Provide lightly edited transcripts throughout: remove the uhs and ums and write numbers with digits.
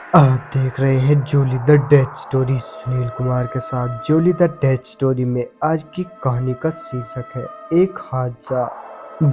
आप देख रहे हैं Jolly the death story Sunil Kumar के साथ। जोली द डेथ स्टोरी में आज की कहानी का शीर्षक है एक हादसा।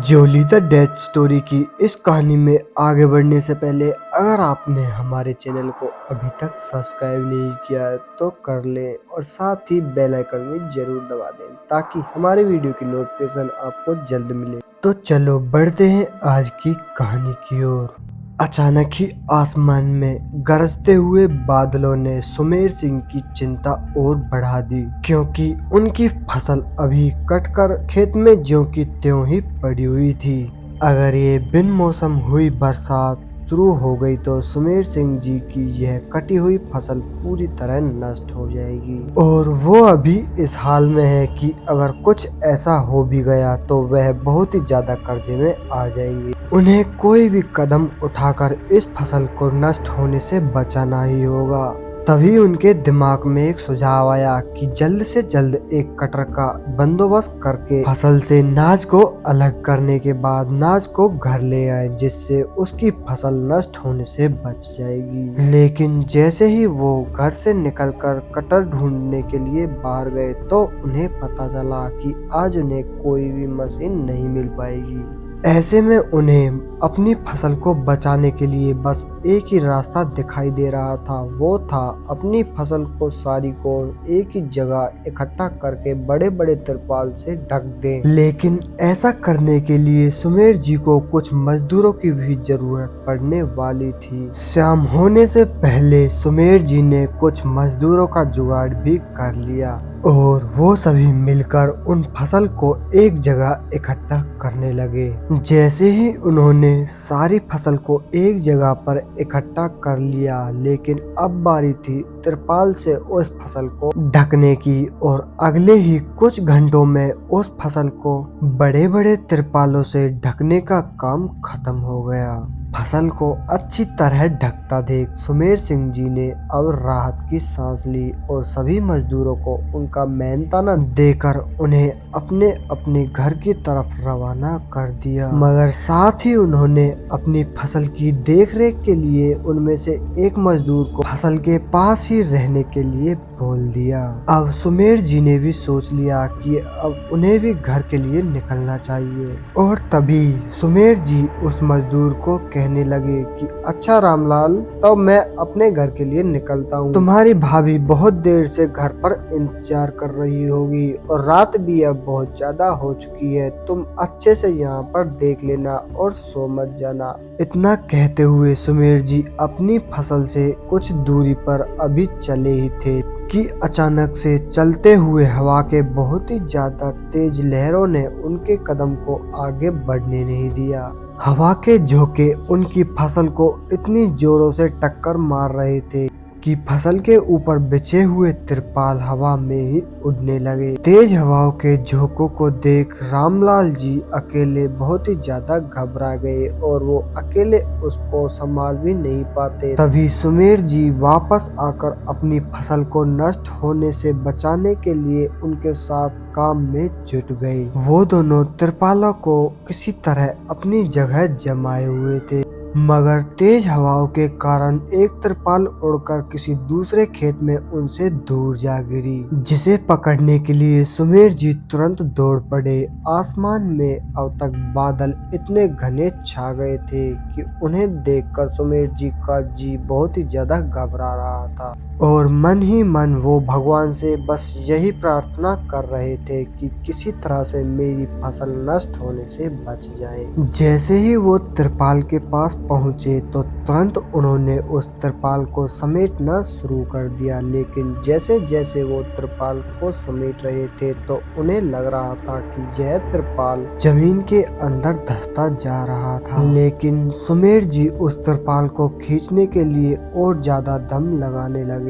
जोली द डेथ स्टोरी की इस कहानी में आगे बढ़ने से पहले अगर आपने हमारे चैनल को अभी तक सब्सक्राइब नहीं किया है तो कर लें और साथ ही बेल आइकन भी जरूर दबा दें ताकि हमारे वीडियो की नोटिफिकेशन आपको जल्द मिले। तो चलो बढ़ते हैं आज की कहानी की ओर। अचानक ही आसमान में गरजते हुए बादलों ने सुमेर सिंह की चिंता और बढ़ा दी, क्योंकि उनकी फसल अभी कटकर खेत में ज्यों की त्यों ही पड़ी हुई थी। अगर ये बिन मौसम हुई बरसात शुरू हो गई तो सुमेर सिंह जी की यह कटी हुई फसल पूरी तरह नष्ट हो जाएगी और वो अभी इस हाल में है कि अगर कुछ ऐसा हो भी गया तो वह बहुत ही ज्यादा कर्जे में आ जाएंगे। उन्हें कोई भी कदम उठाकर इस फसल को नष्ट होने से बचाना ही होगा। तभी उनके दिमाग में एक सुझाव आया कि जल्द से जल्द एक कटर का बंदोबस्त करके फसल से नाज को अलग करने के बाद नाज को घर ले आए, जिससे उसकी फसल नष्ट होने से बच जाएगी। लेकिन जैसे ही वो घर से निकलकर कटर ढूंढने के लिए बाहर गए तो उन्हें पता चला कि आज उन्हें कोई भी मशीन नहीं मिल पाएगी। ऐसे में उन्हें अपनी फसल को बचाने के लिए बस एक ही रास्ता दिखाई दे रहा था, वो था अपनी फसल को सारी को एक ही जगह इकट्ठा करके बड़े बड़े तिरपाल से ढक दें। लेकिन ऐसा करने के लिए सुमेर जी को कुछ मजदूरों की भी जरूरत पड़ने वाली थी। शाम होने से पहले सुमेर जी ने कुछ मजदूरों का जुगाड़ भी कर लिया और वो सभी मिलकर उन फसल को एक जगह इकट्ठा करने लगे। जैसे ही उन्होंने सारी फसल को एक जगह पर इकट्ठा कर लिया, लेकिन अब बारी थी तिरपाल से उस फसल को ढकने की और अगले ही कुछ घंटों में उस फसल को बड़े बड़े तिरपालों से ढकने का काम खत्म हो गया। फसल को अच्छी तरह ढकता देख सुमेर सिंह जी ने अब राहत की सांस ली और सभी मजदूरों को उनका मेहनताना देकर उन्हें अपने अपने घर की तरफ रवाना कर दिया। मगर साथ ही उन्होंने अपनी फसल की देखरेख के लिए उनमें से एक मजदूर को फसल के पास ही रहने के लिए बोल दिया। अब सुमेर जी ने भी सोच लिया कि अब उन्हें भी घर के लिए निकलना चाहिए और तभी सुमेर जी उस मजदूर को कहने लगे कि अच्छा रामलाल, तो मैं अपने घर के लिए निकलता हूँ। तुम्हारी भाभी बहुत देर से घर पर इंतजार कर रही होगी और रात भी अब बहुत ज्यादा हो चुकी है। तुम अच्छे से यहाँ पर देख लेना और सो मत जाना। इतना कहते हुए सुमेर जी अपनी फसल से कुछ दूरी पर अभी चले ही थे कि अचानक से चलते हुए हवा के बहुत ही ज्यादा तेज लहरों ने उनके कदम को आगे बढ़ने नहीं दिया। हवा के झोंके उनकी फसल को इतनी जोरों से टक्कर मार रहे थे कि फसल के ऊपर बिछे हुए तिरपाल हवा में ही उड़ने लगे। तेज हवाओं के झोंकों को देख रामलाल जी अकेले बहुत ही ज्यादा घबरा गए और वो अकेले उसको संभाल भी नहीं पाते। तभी सुमेर जी वापस आकर अपनी फसल को नष्ट होने से बचाने के लिए उनके साथ काम में जुट गए। वो दोनों तिरपालों को किसी तरह अपनी जगह जमाए हुए थे, मगर तेज हवाओं के कारण एक तिरपाल उड़कर किसी दूसरे खेत में उनसे दूर जा गिरी, जिसे पकड़ने के लिए सुमेर जी तुरंत दौड़ पड़े। आसमान में अब तक बादल इतने घने छा गए थे कि उन्हें देखकर सुमेर जी का जी बहुत ही ज्यादा घबरा रहा था और मन ही मन वो भगवान से बस यही प्रार्थना कर रहे थे कि किसी तरह से मेरी फसल नष्ट होने से बच जाए। जैसे ही वो तिरपाल के पास पहुंचे तो तुरंत उन्होंने उस तिरपाल को समेटना शुरू कर दिया, लेकिन जैसे जैसे वो तिरपाल को समेट रहे थे तो उन्हें लग रहा था कि यह तिरपाल जमीन के अंदर धंसता जा रहा था। लेकिन सुमेर जी उस तिरपाल को खींचने के लिए और ज्यादा दम लगाने लगे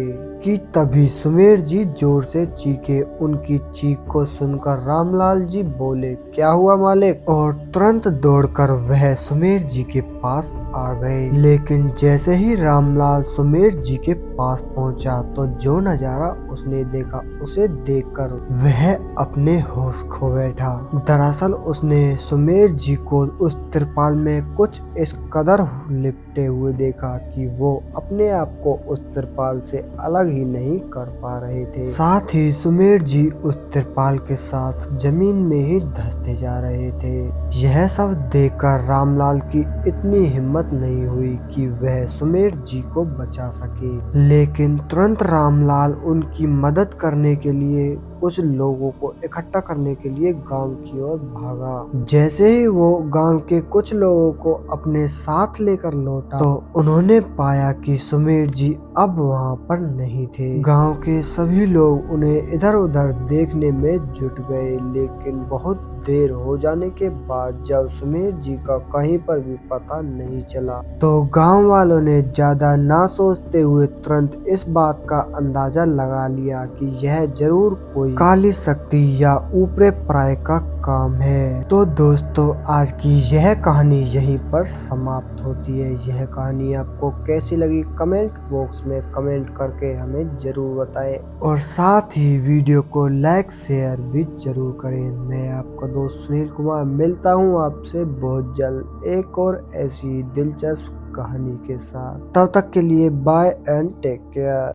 कि तभी सुमेर जी जोर से चीखे। उनकी चीख को सुनकर रामलाल जी बोले, क्या हुआ मालिक? और तुरंत दौड़कर वह सुमेर जी के पास आ गए। लेकिन जैसे ही रामलाल सुमेर जी के पास पहुंचा तो जो नजारा उसने देखा, उसे देखकर वह अपने होश खो बैठा। दरअसल उसने सुमेर जी को उस तिरपाल में कुछ इस कदर लिपटे हुए देखा कि वो अपने आप को उस तिरपाल से अलग ही नहीं कर पा रहे थे। साथ ही सुमेर जी उस तिरपाल के साथ जमीन में ही धंसते जा रहे थे। यह सब देखकर रामलाल की इतनी हिम्मत नहीं हुई कि वह सुमेर जी को बचा सके। लेकिन तुरंत रामलाल उनकी मदद करने के लिए, कुछ लोगों को इकट्ठा करने के लिए गांव की ओर भागा। जैसे ही वो गांव के कुछ लोगों को अपने साथ लेकर लौटा तो उन्होंने पाया कि सुमेर जी अब वहां पर नहीं थे। गांव के सभी लोग उन्हें इधर उधर देखने में जुट गए, लेकिन बहुत देर हो जाने के बाद जब सुमेर जी का कहीं पर भी पता नहीं चला तो गांव वालों ने ज्यादा ना सोचते हुए तुरंत इस बात का अंदाजा लगा लिया कि यह जरूर कोई काली शक्ति या ऊपरे प्राय का काम है। तो दोस्तों, आज की यह कहानी यहीं पर समाप्त होती है। यह कहानी आपको कैसी लगी कमेंट बॉक्स में कमेंट करके हमें जरूर बताएं, और साथ ही वीडियो को लाइक शेयर भी जरूर करें। मैं आपका दोस्त सुनील कुमार मिलता हूँ आपसे बहुत जल्द एक और ऐसी दिलचस्प कहानी के साथ। तब तक के लिए बाय एंड टेक केयर।